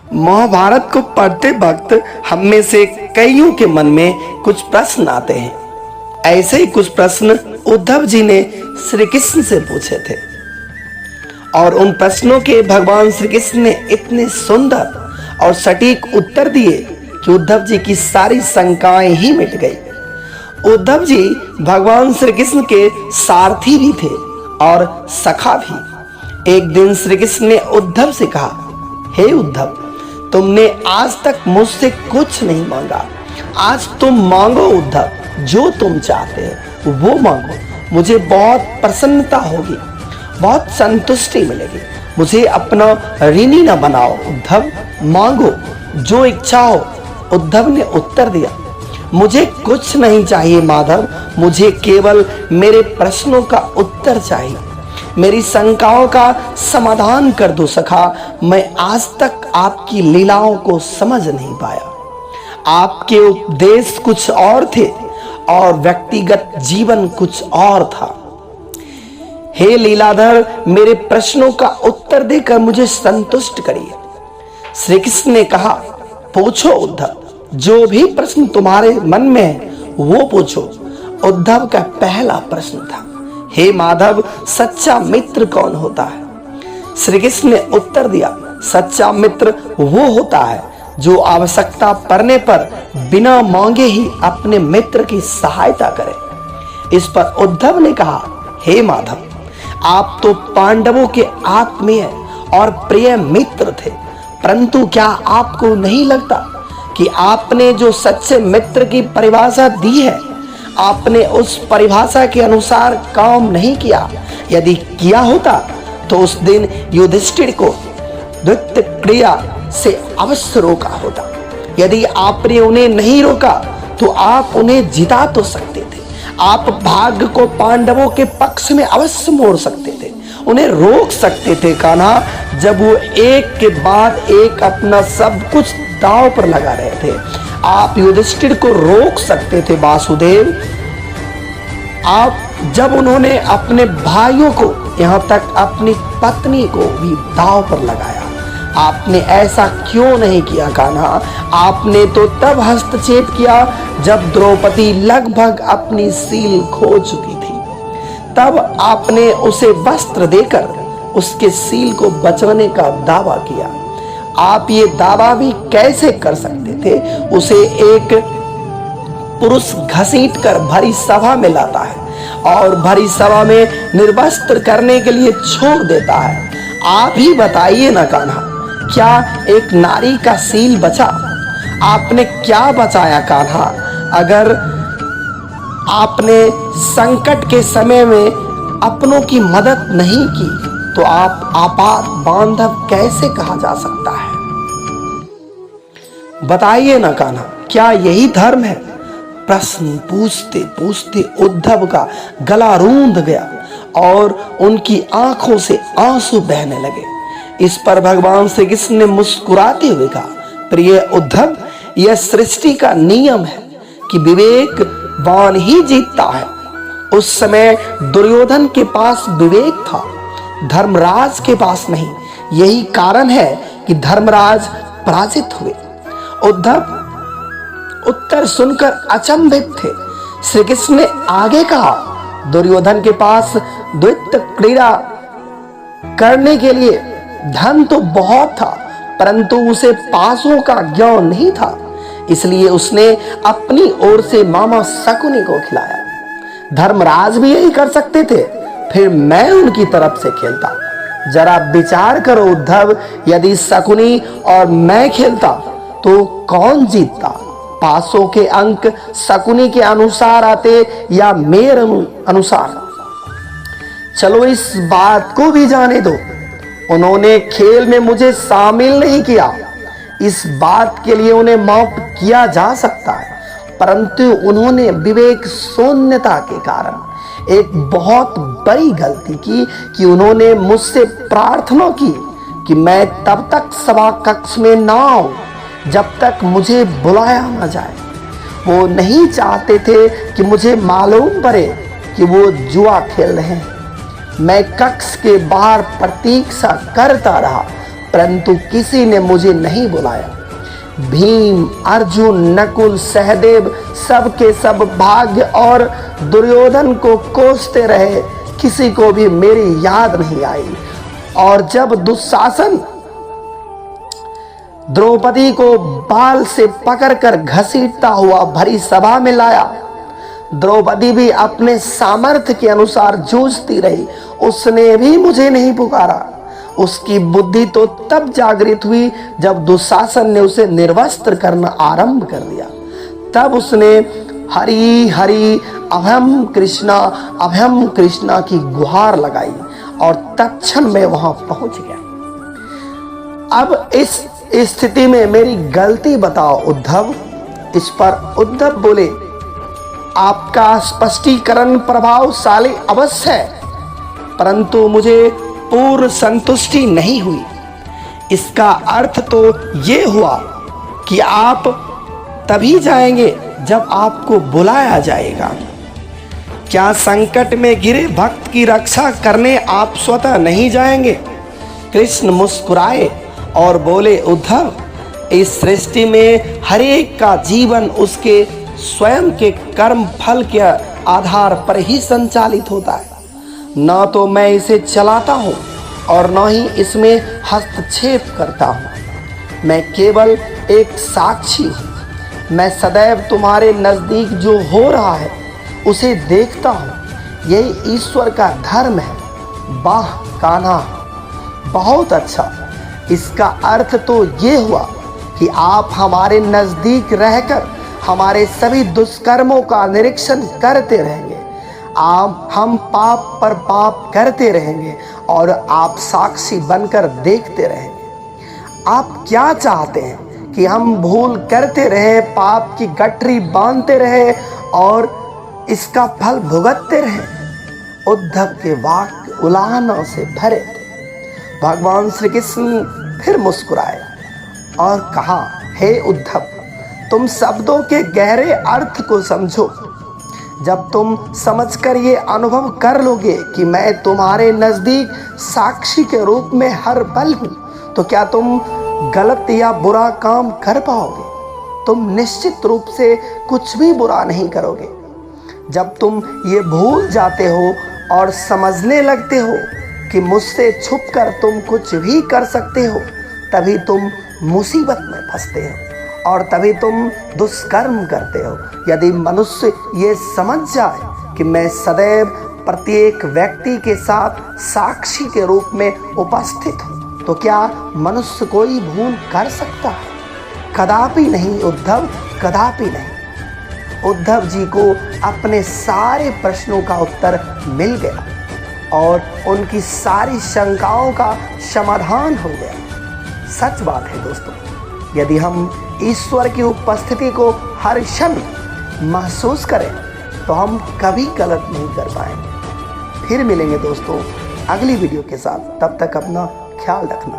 महाभारत को पढ़ते वक्त हम में से कईयों के मन में कुछ प्रश्न आते हैं। ऐसे ही कुछ प्रश्न उद्धव जी ने श्री कृष्ण से पूछे थे और उन प्रश्नों के भगवान श्री कृष्ण ने इतने सुंदर और सटीक उत्तर दिए कि उद्धव जी की सारी शंकाएं ही मिट गई। उद्धव जी भगवान श्री कृष्ण के सारथी भी थे और सखा भी। एक दिन श्री कृष्ण ने उद्धव से कहा, हे उद्धव, तुमने आज तक मुझसे कुछ नहीं मांगा, आज तुम मांगो उद्धव, जो तुम चाहते हो वो मांगो। मुझे बहुत प्रसन्नता होगी, बहुत संतुष्टि मिलेगी। मुझे अपना ऋणी न बनाओ उद्धव, मांगो जो इच्छा हो। उद्धव ने उत्तर दिया, मुझे कुछ नहीं चाहिए माधव, मुझे केवल मेरे प्रश्नों का उत्तर चाहिए। मेरी शंकाओं का समाधान कर दो सखा। मैं आज तक आपकी लीलाओं को समझ नहीं पाया। आपके उपदेश कुछ और थे और व्यक्तिगत जीवन कुछ और था। हे लीलाधर, मेरे प्रश्नों का उत्तर देकर मुझे संतुष्ट करिए। श्री कृष्ण ने कहा, पूछो उद्धव, जो भी प्रश्न तुम्हारे मन में है वो पूछो। उद्धव का पहला प्रश्न था, हे माधव, सच्चा मित्र कौन होता है? श्री कृष्ण ने उत्तर दिया, सच्चा मित्र वो होता है जो आवश्यकता पड़ने पर बिना मांगे ही अपने मित्र की सहायता करे। इस पर उद्धव ने कहा, हे माधव, आप तो पांडवों के आत्मीय और प्रिय मित्र थे, परंतु क्या आपको नहीं लगता कि आपने जो सच्चे मित्र की परिभाषा दी है, आपने उस परिभाषा के अनुसार काम नहीं किया? यदि किया होता तो उस दिन युधिष्ठिर को द्वैत क्रिया से अवश्य रोका होता। यदि आपने उन्हें नहीं रोका तो आप उन्हें जिता तो सकते थे। आप भाग्य को पांडवों के पक्ष में अवश्य मोड़ सकते थे, उन्हें रोक सकते थे कान्हा, जब वो एक के बाद एक अपना सब कुछ दांव पर लगा रहे थे। आप युधिष्ठिर को रोक सकते थे वासुदेव। आप जब उन्होंने अपने भाइयों को, यहाँ तक अपनी पत्नी को भी दांव पर लगाया, आपने ऐसा क्यों नहीं किया कान्हा? आपने तो तब हस्तक्षेप किया जब द्रौपदी लगभग अपनी सील खो चुकी थी। तब आपने उसे वस्त्र देकर उसके सील को बचाने का दावा किया। आप ये दावा भी कैसे कर सकते थे? उसे एक पुरुष घसीट कर भरी सभा में लाता है और भरी सभा में निर्वस्त्र करने के लिए छोड़ देता है। आप ही बताइए ना कान्हा, क्या एक नारी का सील बचा? आपने क्या बचाया कान्हा? अगर आपने संकट के समय में अपनों की मदद नहीं की तो आप आपात बांधव कैसे कहा जा सकता है? बताइए ना कान्हा, क्या यही धर्म है? प्रश्न पूछते पूछते उद्धव का गला रूंध गया और उनकी आंखों से आंसू बहने लगे। इस पर भगवान श्री कृष्ण ने मुस्कुराते हुए कहा, प्रिय उद्धव, यह सृष्टि का नियम है कि विवेकवान ही जीतता है। उस समय दुर्योधन के पास विवेक था, धर्मराज के पास नहीं। यही कारण है कि धर्मराज पराजित हुए। उद्धव उत्तर सुनकर अचंभित थे। श्री कृष्ण ने आगे कहा, दुर्योधन के पास द्वैत क्रीड़ा करने के लिए धन तो बहुत था, परंतु उसे पासों का ज्ञान नहीं था, इसलिए उसने अपनी ओर से मामा शकुनी को खिलाया। धर्मराज भी यही कर सकते थे, फिर मैं उनकी तरफ से खेलता। जरा विचार करो उद्धव, यदि शकुनी और मैं खेलता तो कौन जीतता? पासों के अंक शकुनी के अनुसार आते या मेरे अनुसार? चलो इस बात को भी जाने दो, उन्होंने खेल में मुझे शामिल नहीं किया। इस बात के लिए उन्हें माफ किया जा सकता है, परंतु उन्होंने विवेक शून्यता के कारण एक बहुत बड़ी गलती की कि उन्होंने मुझसे प्रार्थना की कि मैं तब तक सभा कक्ष में ना आऊं जब तक मुझे बुलाया न जाए। वो नहीं चाहते थे कि मुझे मालूम पड़े कि वो जुआ खेल रहे हैं। मैं कक्ष के बाहर प्रतीक्षा करता रहा, परंतु किसी ने मुझे नहीं बुलाया। भीम, अर्जुन, नकुल, सहदेव सबके सब भाग्य और दुर्योधन को कोसते रहे, किसी को भी मेरी याद नहीं आई। और जब दुशासन द्रौपदी को बाल से पकड़कर घसीटता हुआ भरी सभा में लाया, द्रौपदी भी अपने सामर्थ्य के अनुसार जूझती रही, उसने भी मुझे नहीं पुकारा। उसकी बुद्धि तो तब जागृत हुई जब दुशासन ने उसे निर्वस्त्र करना आरंभ कर दिया। तब उसने हरि हरि अभयम कृष्णा की गुहार लगाई और तत्क्षण में वहां पहुंच गया। अब इस स्थिति में मेरी गलती बताओ उद्धव। इस पर उद्धव बोले, आपका स्पष्टीकरण प्रभावशाली अवश्य है, परंतु मुझे पूर्ण संतुष्टि नहीं हुई। इसका अर्थ तो ये हुआ कि आप तभी जाएंगे जब आपको बुलाया जाएगा। क्या संकट में घिरे भक्त की रक्षा करने आप स्वतः नहीं जाएंगे? कृष्ण मुस्कुराए और बोले, उद्धव, इस सृष्टि में हर एक का जीवन उसके स्वयं के कर्म फल के आधार पर ही संचालित होता है। न तो मैं इसे चलाता हूँ और न ही इसमें हस्तक्षेप करता हूँ। मैं केवल एक साक्षी हूँ। मैं सदैव तुम्हारे नज़दीक जो हो रहा है उसे देखता हूँ। यही ईश्वर का धर्म है। वाह कान्हा, बहुत अच्छा। इसका अर्थ तो ये हुआ कि आप हमारे नज़दीक रहकर हमारे सभी दुष्कर्मों का निरीक्षण करते रहेंगे। हम पाप पर पाप करते रहेंगे और आप साक्षी बनकर देखते रहेंगे। आप क्या चाहते हैं कि हम भूल करते रहे, पाप की गठरी बांधते रहे और इसका फल भुगतते रहे? उद्धव के वाक्य उलाहना से भरे थे। भगवान श्री कृष्ण फिर मुस्कुराए और कहा, हे उद्धव, तुम शब्दों के गहरे अर्थ को समझो। जब तुम समझकर ये अनुभव कर लोगे कि मैं तुम्हारे नज़दीक साक्षी के रूप में हर पल हूँ, तो क्या तुम गलत या बुरा काम कर पाओगे? तुम निश्चित रूप से कुछ भी बुरा नहीं करोगे। जब तुम ये भूल जाते हो और समझने लगते हो कि मुझसे छुपकर तुम कुछ भी कर सकते हो, तभी तुम मुसीबत में फंसते हो और तभी तुम दुष्कर्म करते हो। यदि मनुष्य ये समझ जाए कि मैं सदैव प्रत्येक व्यक्ति के साथ साक्षी के रूप में उपस्थित हूँ, तो क्या मनुष्य कोई भूल कर सकता है? कदापि नहीं उद्धव, कदापि नहीं। उद्धव जी को अपने सारे प्रश्नों का उत्तर मिल गया और उनकी सारी शंकाओं का समाधान हो गया। सच बात है दोस्तों, यदि हम ईश्वर की उपस्थिति को हर क्षण महसूस करें तो हम कभी गलत नहीं कर पाएंगे। फिर मिलेंगे दोस्तों अगली वीडियो के साथ। तब तक अपना ख्याल रखना।